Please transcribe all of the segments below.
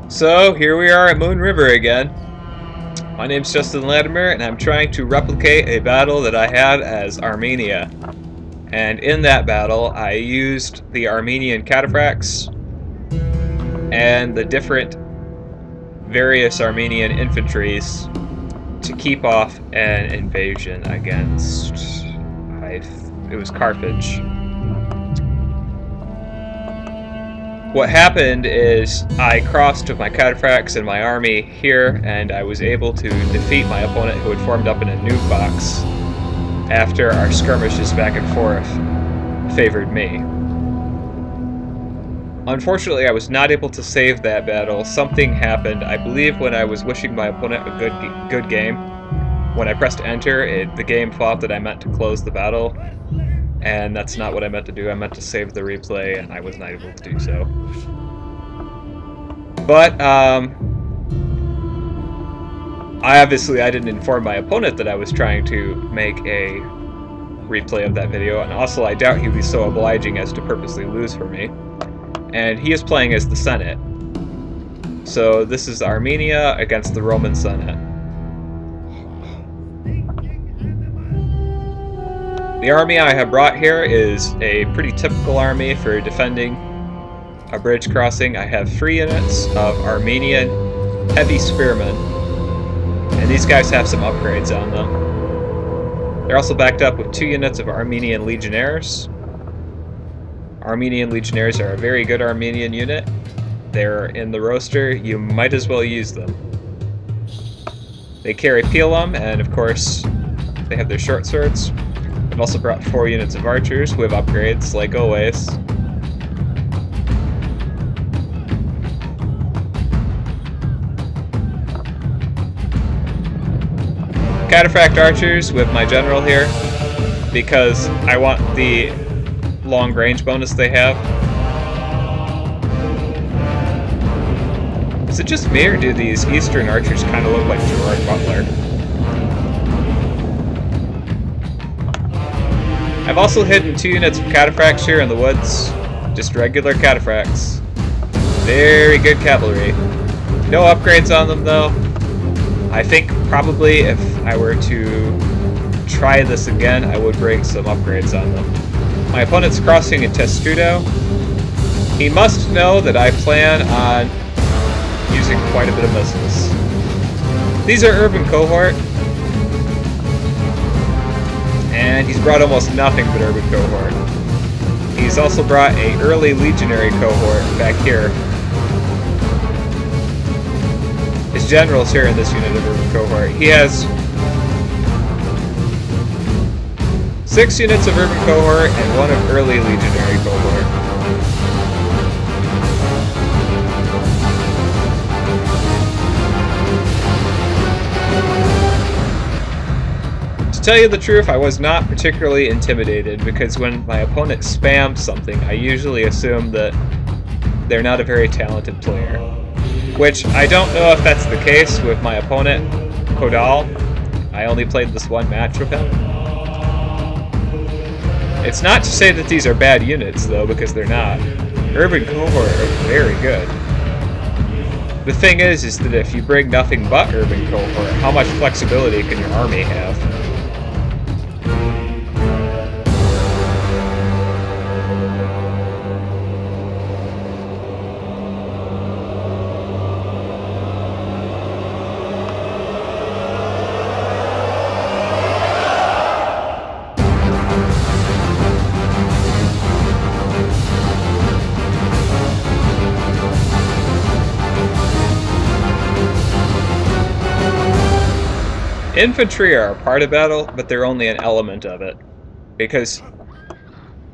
So here we are at Moon River again. My name's Justin Latimer, and I'm trying to replicate a battle that I had as Armenia. And in that battle, I used the Armenian cataphracts and the different various Armenian infantries to keep off an invasion against, it was Carthage. What happened is I crossed with my cataphracts and my army here, and I was able to defeat my opponent who had formed up in a nuke box after our skirmishes back and forth favored me. Unfortunately, I was not able to save that battle. Something happened, I believe, when I was wishing my opponent a good game. When I pressed enter, the game thought that I meant to close the battle. And that's not what I meant to do. I meant to save the replay, and I was not able to do so. But, I didn't inform my opponent that I was trying to make a replay of that video, and also I doubt he'd be so obliging as to purposely lose for me. And he is playing as the Senate. So this is Armenia against the Roman Senate. The army I have brought here is a pretty typical army for defending a bridge crossing. I have 3 units of Armenian heavy spearmen, and these guys have some upgrades on them. They're also backed up with 2 units of Armenian legionnaires. Armenian legionnaires are a very good Armenian unit. They're in the roster. You might as well use them. They carry pilum, and of course, they have their short swords. I've also brought 4 units of archers who have upgrades, like always. Cataphract archers with my general here, because I want the long range bonus they have. Is it just me, or do these Eastern archers kind of look like Gerard Butler? I've also hidden 2 units of cataphracts here in the woods. Just regular cataphracts. Very good cavalry. No upgrades on them though. I think probably if I were to try this again, I would bring some upgrades on them. My opponent's crossing in Testudo. He must know that I plan on using quite a bit of missiles. These are urban cohort. And he's brought almost nothing but urban cohort. He's also brought an early legionary cohort back here. His general's here in this unit of urban cohort. He has 6 units of urban cohort and 1 of early legionary cohort. To tell you the truth, I was not particularly intimidated, because when my opponent spams something, I usually assume that they're not a very talented player. Which, I don't know if that's the case with my opponent, Kodal. I only played this 1 match with him. It's not to say that these are bad units, though, because they're not. Urban cohort are very good. The thing is that if you bring nothing but urban cohort, how much flexibility can your army have? Infantry are a part of battle, but they're only an element of it. Because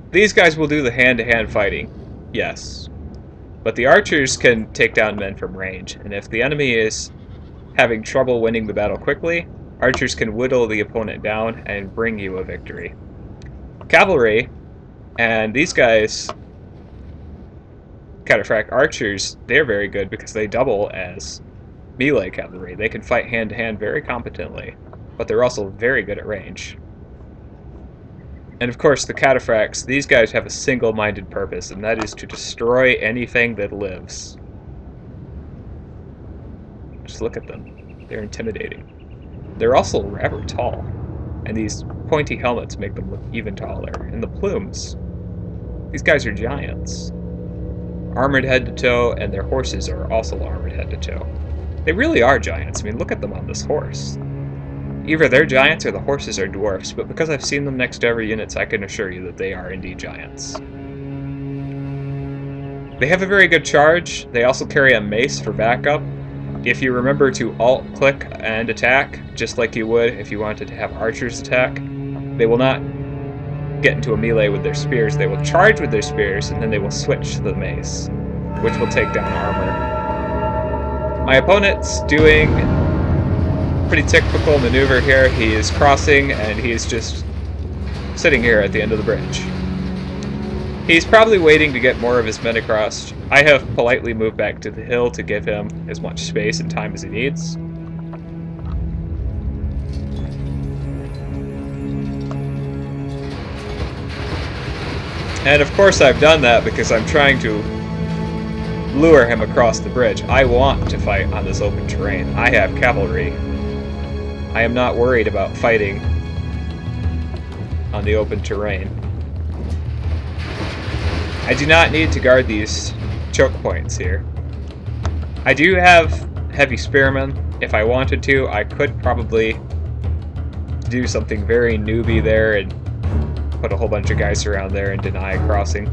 these guys will do the hand-to-hand fighting, yes. But the archers can take down men from range, and if the enemy is having trouble winning the battle quickly, archers can whittle the opponent down and bring you a victory. Cavalry, and these guys, cataphract archers, they're very good because they double as melee cavalry. They can fight hand-to-hand very competently, but they're also very good at range. And of course, the cataphracts, these guys have a single-minded purpose, and that is to destroy anything that lives. Just look at them. They're intimidating. They're also rather tall, and these pointy helmets make them look even taller. And the plumes. These guys are giants. Armored head to toe, and their horses are also armored head to toe. They really are giants. I mean, look at them on this horse. Either they're giants or the horses are dwarfs, but because I've seen them next to every units, I can assure you that they are indeed giants. They have a very good charge. They also carry a mace for backup. If you remember to alt-click and attack, just like you would if you wanted to have archers attack, they will not get into a melee with their spears. They will charge with their spears, and then they will switch to the mace, which will take down armor. My opponent's doing a pretty typical maneuver here. He is crossing, and he is just sitting here at the end of the bridge. He's probably waiting to get more of his men across. I have politely moved back to the hill to give him as much space and time as he needs. And of course I've done that because I'm trying to lure him across the bridge. I want to fight on this open terrain. I have cavalry. I am not worried about fighting on the open terrain. I do not need to guard these choke points here. I do have heavy spearmen. If I wanted to, I could probably do something very newbie there and put a whole bunch of guys around there and deny a crossing.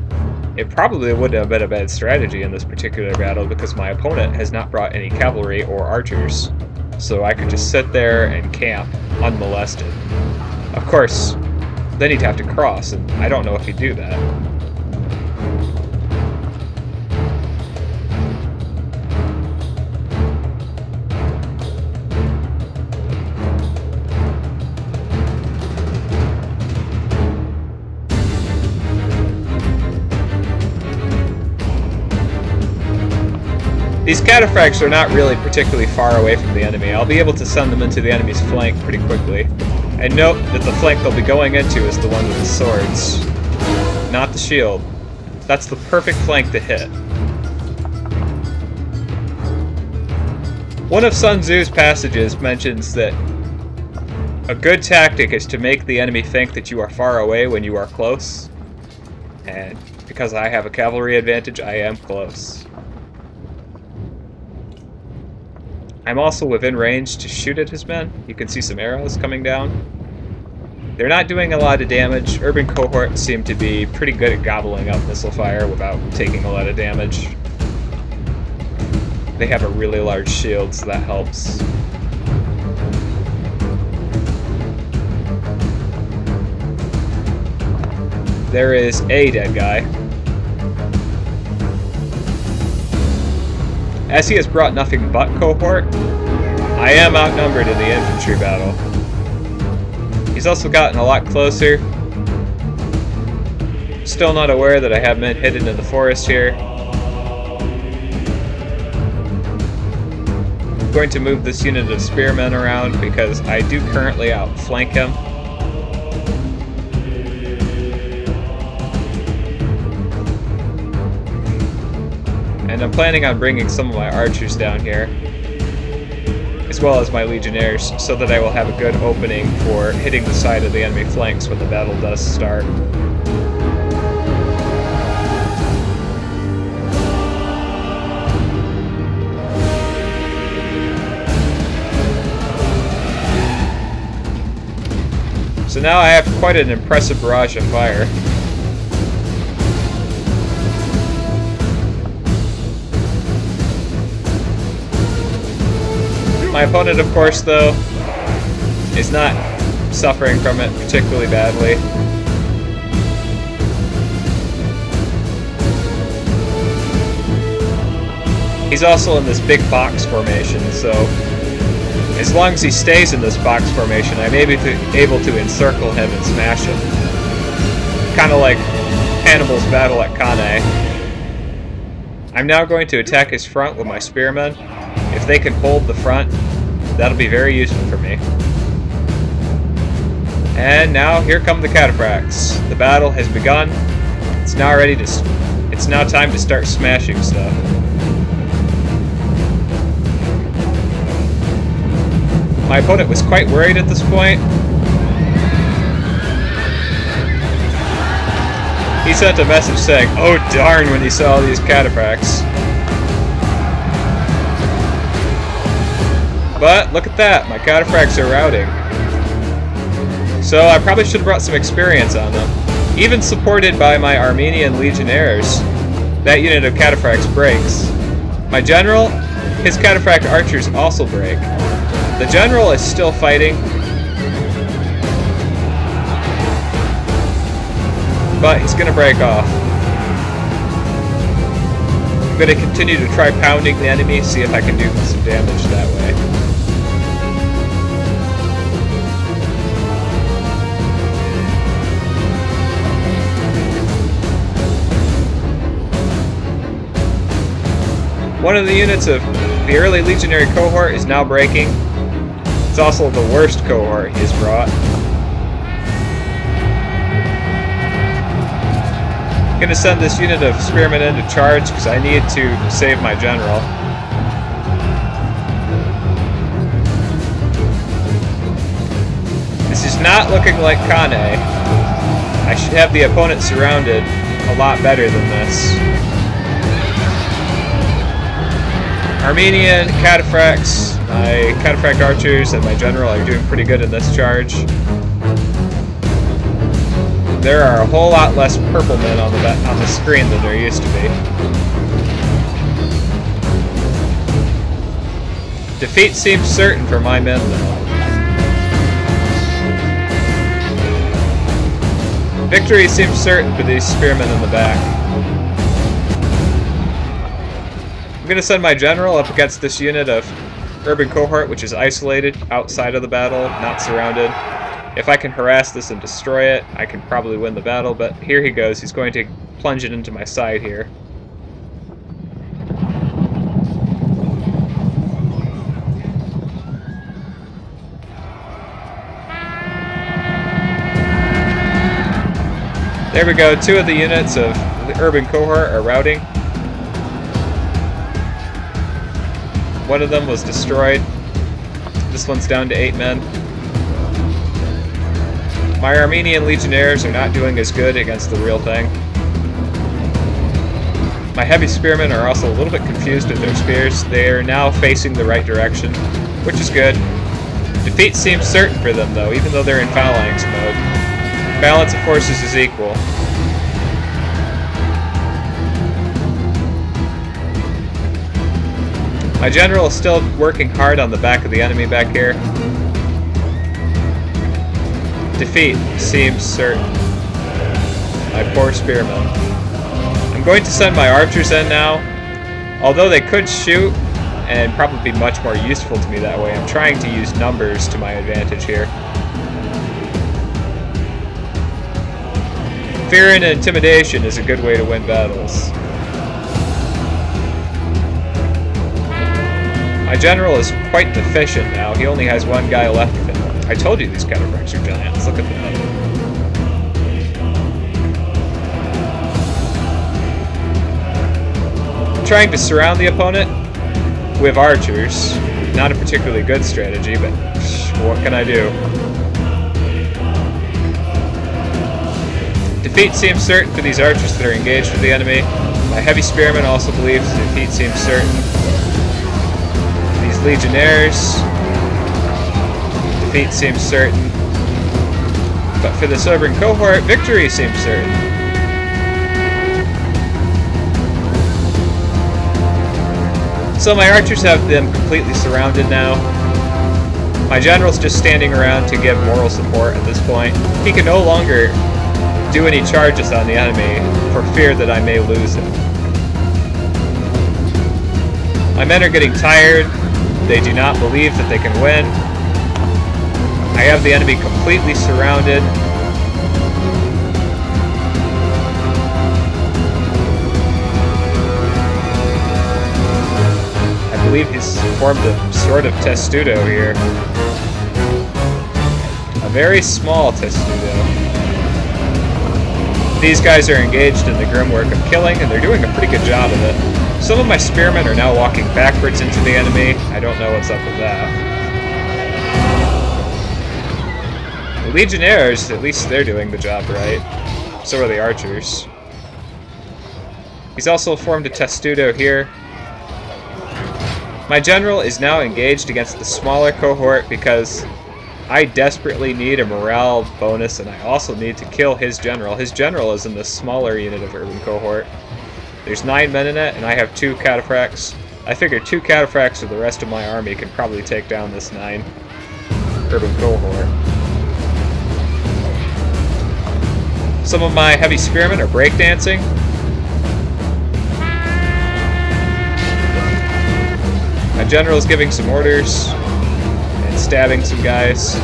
It probably wouldn't have been a bad strategy in this particular battle because my opponent has not brought any cavalry or archers. So I could just sit there and camp unmolested. Of course, then he'd have to cross, and I don't know if he'd do that. These cataphracts are not really particularly far away from the enemy. I'll be able to send them into the enemy's flank pretty quickly. And note that the flank they'll be going into is the one with the swords, not the shield. That's the perfect flank to hit. One of Sun Tzu's passages mentions that a good tactic is to make the enemy think that you are far away when you are close. And because I have a cavalry advantage, I am close. I'm also within range to shoot at his men. You can see some arrows coming down. They're not doing a lot of damage. Urban cohorts seem to be pretty good at gobbling up missile fire without taking a lot of damage. They have a really large shield, so that helps. There is a dead guy. As he has brought nothing but cohort, I am outnumbered in the infantry battle. He's also gotten a lot closer. Still not aware that I have men hidden in the forest here. I'm going to move this unit of spearmen around because I do currently outflank him. And I'm planning on bringing some of my archers down here, as well as my legionnaires, so that I will have a good opening for hitting the side of the enemy flanks when the battle does start. So now I have quite an impressive barrage of fire. My opponent, of course, though, is not suffering from it particularly badly. He's also in this big box formation, so as long as he stays in this box formation, I may be able to encircle him and smash him. Kind of like Hannibal's battle at Cannae. I'm now going to attack his front with my spearmen. If they can hold the front, that'll be very useful for me. And now here come the cataphracts. The battle has begun. It's now time to start smashing stuff. My opponent was quite worried at this point. He sent a message saying, "Oh darn," when he saw these cataphracts. But look at that, my cataphracts are routing. So I probably should have brought some experience on them. Even supported by my Armenian legionnaires, that unit of cataphracts breaks. My general, his cataphract archers also break. The general is still fighting, but he's gonna break off. I'm gonna continue to try pounding the enemy, see if I can do some damage that way. One of the units of the early legionary cohort is now breaking. It's also the worst cohort he's brought. I'm going to send this unit of spearmen in to charge because I need to save my general. This is not looking like Kane. I should have the opponent surrounded a lot better than this. Armenian cataphracts, my cataphract archers, and my general are doing pretty good in this charge. There are a whole lot less purple men on the screen than there used to be. Defeat seems certain for my men, though. Victory seems certain for these spearmen in the back. I'm going to send my general up against this unit of urban cohort, which is isolated outside of the battle, not surrounded. If I can harass this and destroy it, I can probably win the battle, but here he goes. He's going to plunge it into my side here. There we go. Two of the units of the urban cohort are routing. One of them was destroyed. This one's down to 8 men. My Armenian legionnaires are not doing as good against the real thing. My heavy spearmen are also a little bit confused with their spears. They are now facing the right direction, which is good. Defeat seems certain for them, though, even though they're in phalanx mode. Balance of forces is equal. My general is still working hard on the back of the enemy back here. Defeat seems certain. My poor spearmen. I'm going to send my archers in now. Although they could shoot and probably be much more useful to me that way, I'm trying to use numbers to my advantage here. Fear and intimidation is a good way to win battles. My general is quite deficient now. He only has one guy left of him. I told you these cataphracts are giants. Look at that. I'm trying to surround the opponent with archers. Not a particularly good strategy, but what can I do? Defeat seems certain for these archers that are engaged with the enemy. My heavy spearman also believes defeat seems certain. These legionnaires, defeat seems certain. But for the sobering cohort, victory seems certain. So my archers have them completely surrounded now. My general's just standing around to give moral support at this point. He can no longer do any charges on the enemy for fear that I may lose him. My men are getting tired. They do not believe that they can win. I have the enemy completely surrounded. I believe he's formed a sort of testudo here. A very small testudo. These guys are engaged in the grim work of killing, and they're doing a pretty good job of it. Some of my spearmen are now walking backwards into the enemy. I don't know what's up with that. The Legionnaires, at least they're doing the job right. So are the archers. He's also formed a testudo here. My general is now engaged against the smaller cohort because I desperately need a morale bonus, and I also need to kill his general. His general is in the smaller unit of urban cohort. There's 9 men in it, and I have 2 cataphracts. I figure 2 cataphracts with the rest of my army can probably take down this 9 urban cohort. Some of my heavy spearmen are breakdancing. My general is giving some orders and stabbing some guys.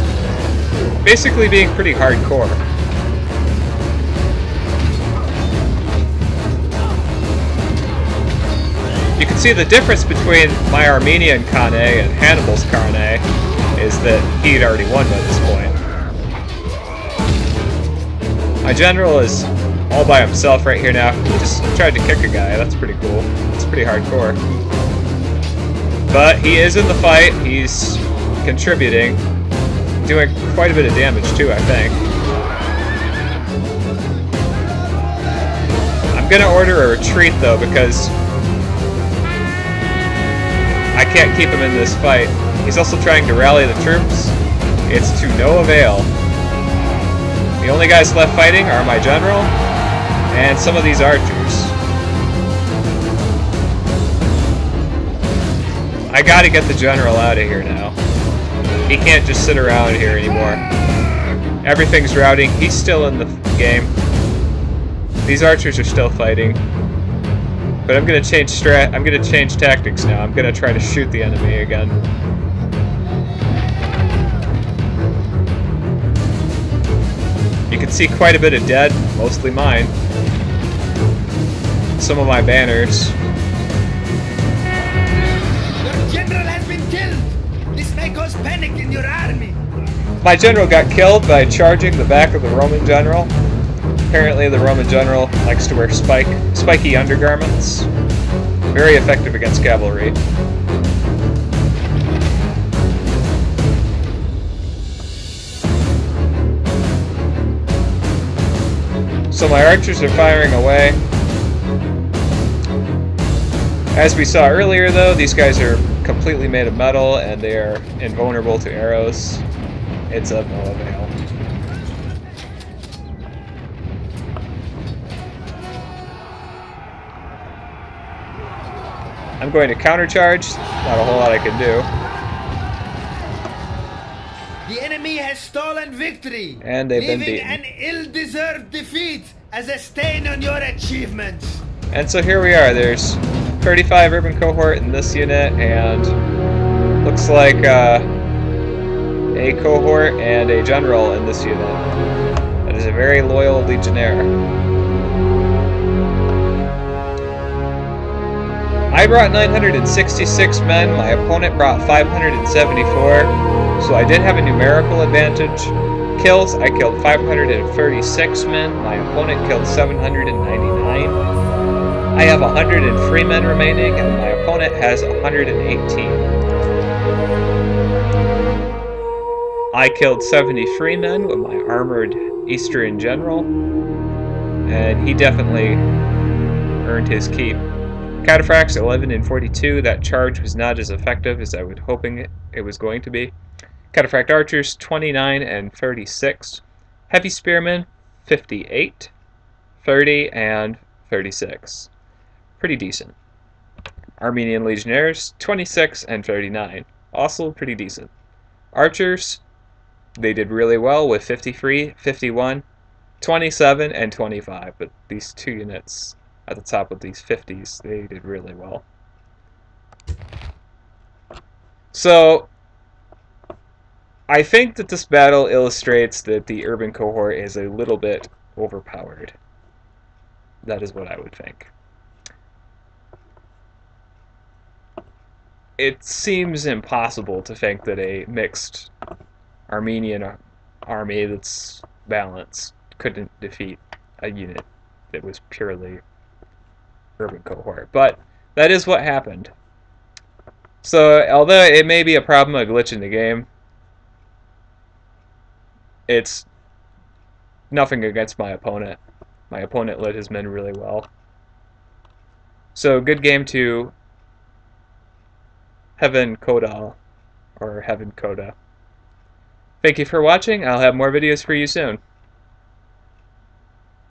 Basically being pretty hardcore. You can see the difference between my Armenian Kane and Hannibal's Kane is that he'd already won by this point. My general is all by himself right here now. He just tried to kick a guy. That's pretty cool. It's pretty hardcore. But he is in the fight. He's contributing. Doing quite a bit of damage too, I think. I'm gonna order a retreat though because I can't keep him in this fight. He's also trying to rally the troops. It's to no avail. The only guys left fighting are my general and some of these archers. I gotta get the general out of here now. He can't just sit around here anymore. Everything's routing. He's still in the game. These archers are still fighting. But I'm gonna change I'm gonna change tactics now. I'm gonna try to shoot the enemy again. You can see quite a bit of dead, mostly mine. Some of my banners. Cause panic in your army. My general got killed by charging the back of the Roman general. Apparently the Roman general likes to wear spiky undergarments. Very effective against cavalry. So my archers are firing away. As we saw earlier though, these guys are completely made of metal and they are invulnerable to arrows. It's of no avail. I'm going to countercharge. Not a whole lot I can do. The enemy has stolen victory, and they've been leaving beaten. An ill-deserved defeat as a stain on your achievements. And so here we are. There's 35 urban cohort in this unit, and looks like a cohort and a general in this unit. That is a very loyal legionnaire. I brought 966 men, my opponent brought 574, so I did have a numerical advantage. Kills, I killed 536 men, my opponent killed 799. I have 103 men remaining, and my opponent has 118. I killed 73 men with my armored Eastern general, and he definitely earned his keep. Cataphracts 11 and 42, that charge was not as effective as I was hoping it was going to be. Cataphract archers 29 and 36. Heavy spearmen 58, 30, and 36. Pretty decent. Armenian legionnaires 26 and 39. Also pretty decent. Archers, they did really well with 53, 51, 27, and 25. But these two units at the top of these 50s, they did really well. So, I think that this battle illustrates that the urban cohort is a little bit overpowered. That is what I would think. It seems impossible to think that a mixed Armenian army that's balanced couldn't defeat a unit that was purely urban cohort. But that is what happened. So, although it may be a problem, a glitch in the game, it's nothing against my opponent. My opponent led his men really well. So good game to Heaven Koda, or Heaven Coda. Thank you for watching. I'll have more videos for you soon.